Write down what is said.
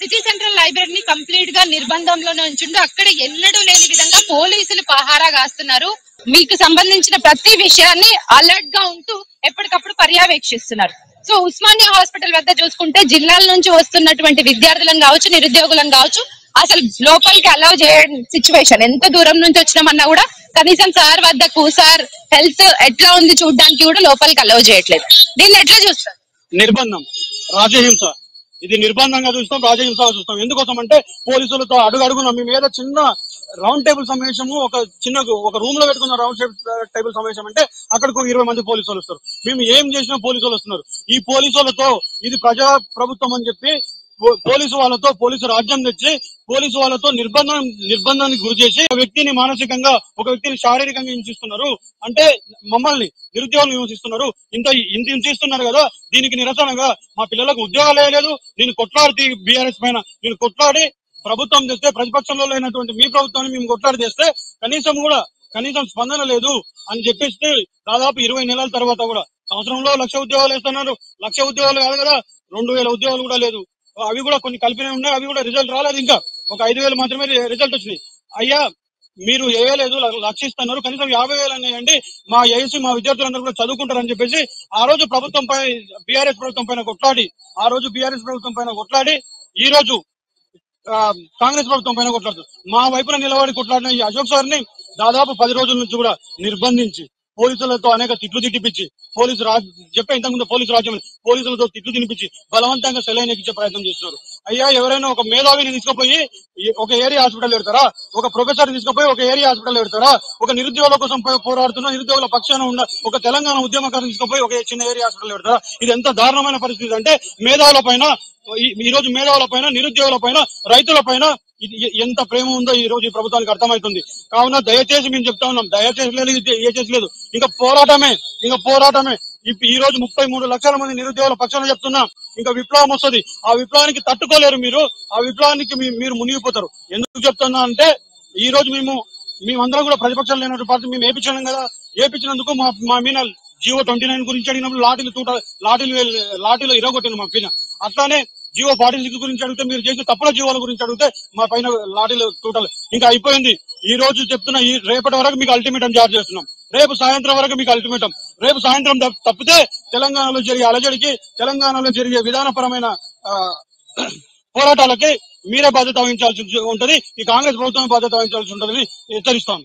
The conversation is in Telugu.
సిటీ సెంట్రల్ లైబ్రరీని కంప్లీట్ గా నిర్బంధంలోనే ఉంచుండు. అక్కడ ఎన్నడూ లేని విధంగా పోలీసులు పహారా కాస్తున్నారు. మీకు సంబంధించిన ప్రతి విషయాన్ని అలర్ట్ గా ఉంటూ ఎప్పటికప్పుడు పర్యవేక్షిస్తున్నారు. సో ఉస్మానియా హాస్పిటల్ వద్ద చూసుకుంటే జిల్లాల నుంచి వస్తున్నటువంటి విద్యార్థులను కావచ్చు, నిరుద్యోగులను కావచ్చు, అసలు లోపలికి అలౌ చేయని సిచ్యువేషన్. ఎంత దూరం నుంచి వచ్చినామన్నా కూడా కనీసం సార్ వద్దకు, సార్ హెల్త్ ఎట్లా ఉంది చూడడానికి కూడా లోపలికి అలౌ చేయట్లేదు. దీన్ని ఎట్లా చూస్తారు? నిర్బంధం, రాజహింస. ఇది నిర్బంధంగా చూస్తాం, రాజహింసగా చూస్తాం. ఎందుకోసం అంటే పోలీసులతో అడుగడుగున మేము ఏదో చిన్న రౌండ్ టేబుల్ సమావేశము, ఒక రూమ్ లో పెట్టుకున్న రౌండ్ టేబుల్ సమావేశం అంటే అక్కడికి 20 మంది పోలీసులు వస్తారు. మేము ఏం చేసినా పోలీసులు వస్తున్నారు. ఈ పోలీసులతో ఇది ప్రజా ప్రభుత్వం అని చెప్పి పోలీసు వాళ్ళతో పోలీసు రాజ్యం తెచ్చి పోలీసు వాళ్ళతో నిర్బంధానికి గురి చేసి ఒక వ్యక్తిని మానసికంగా, ఒక వ్యక్తిని శారీరకంగా హింసిస్తున్నారు. అంటే మమ్మల్ని నిరుద్యోగులు హింసిస్తున్నారు. ఇంత హింసిస్తున్నారు కదా, దీనికి నిరసనగా మా పిల్లలకు ఉద్యోగాలు లేదు. నేను కొట్లాడి బీఆర్ఎస్ పైన నేను కొట్లాడి ప్రభుత్వం చేస్తే, ప్రతిపక్షంలో లేనటువంటి మీ ప్రభుత్వాన్ని మేము కొట్లాడి చేస్తే కనీసం స్పందన లేదు అని చెప్పేస్తే దాదాపు 20 నెలల తర్వాత కూడా సంవత్సరంలో 1,00,000 ఉద్యోగాలు వేస్తున్నారు. 1,00,000 ఉద్యోగాలు కాదు కదా, 2,000 ఉద్యోగాలు కూడా లేదు. అవి కూడా కొన్ని కల్పన ఉన్నాయి. అవి కూడా రిజల్ట్ రాలేదు. ఇంకా ఒక 5,000 మాత్రమే రిజల్ట్ వచ్చినాయి. అయ్యా మీరు వేయలేదు, 1,00,000 ఇస్తున్నారు, కనీసం 50,000 అనేయండి, మా ఏసీ మా విద్యార్థులందరూ కూడా చదువుకుంటారని చెప్పేసి ఆ రోజు ప్రభుత్వంపై, బీఆర్ఎస్ ప్రభుత్వం పైన కొట్లాడి ఈ రోజు కాంగ్రెస్ ప్రభుత్వం పైన కొట్లాడుతుంది. మా వైపున నిలబడి కొట్లాడిన ఈ అశోక్ సార్ ని దాదాపు 10 రోజుల నుంచి కూడా నిర్బంధించి పోలీసులతో అనేక తిట్లు తిట్టిపించి, ఇంతకుముందు పోలీసు రాజ్యం, పోలీసులతో తిట్లు తినిపించి బలవంతంగా సెలైన్ ఎక్కించే ప్రయత్నం చేస్తున్నారు. అయ్యా ఎవరైనా ఒక మేధావిని తీసుకుపోయి ఒక ఏరియా హాస్పిటల్ పెడతారా? ఒక ప్రొఫెసర్ తీసుకుపోయి ఒక ఏరియా హాస్పిటల్ పెడతారా? ఒక నిరుద్యోగుల కోసం పోరాడుతున్న నిరుద్యోగుల పక్షాన ఉన్న ఒక తెలంగాణ ఉద్యమకారుని తీసుకుపోయి ఒక చిన్న ఏరియా హాస్పిటల్ పెడతారా? ఇది ఎంత దారుణమైన పరిస్థితి అంటే మేధావుల పైన, ఈ రోజు మేధావుల పైన, నిరుద్యోగుల పైన, రైతుల పైన ఎంత ప్రేమ ఉందో ఈ రోజు ఈ ప్రభుత్వానికి అర్థమవుతుంది. కావున దయచేసి మేము చెప్తా ఉన్నాం, దయచేసి లేదు, ఇంకా పోరాటమే. ఈ రోజు 33 లక్షల మంది నిరుద్యోగుల పక్షాన చెప్తున్నా, ఇంకా విప్లవం వస్తుంది. ఆ విప్లవానికి తట్టుకోలేరు మీరు, ఆ విప్లవానికి మీరు మునిగిపోతారు. ఎందుకు చెప్తున్నా అంటే ఈ రోజు మేమందరం కూడా ప్రతిపక్షాలు లేనటువంటి పార్టీ మేము ఏపించాం కదా. ఏపించినందుకు మా మీద జియో 29 గురించి అడిగినప్పుడు లాఠీలు ఇరగొట్టింది మా పైన. అట్లానే జియో 46 గురించి అడిగితే, మీరు చేసిన తప్పుల జీవోల గురించి అడిగితే మా పైన లాఠీలు టోటల్ ఇంకా అయిపోయింది. ఈ రోజు చెప్తున్నా, ఈ రేపటి వరకు మీకు అల్టిమేటం జారీ చేస్తున్నాం. రేపు సాయంత్రం వరకు మీకు అల్టిమేటం. రేపు సాయంత్రం తప్పితే తెలంగాణలో జరిగే అలజడికి, తెలంగాణలో జరిగే విధానపరమైన పోరాటాలకి మీరే బాధ్యత వహించాల్సి ఉంటది. ఈ కాంగ్రెస్ ప్రభుత్వం బాధ్యత వహించాల్సి ఉంటుందని హెచ్చరిస్తాం.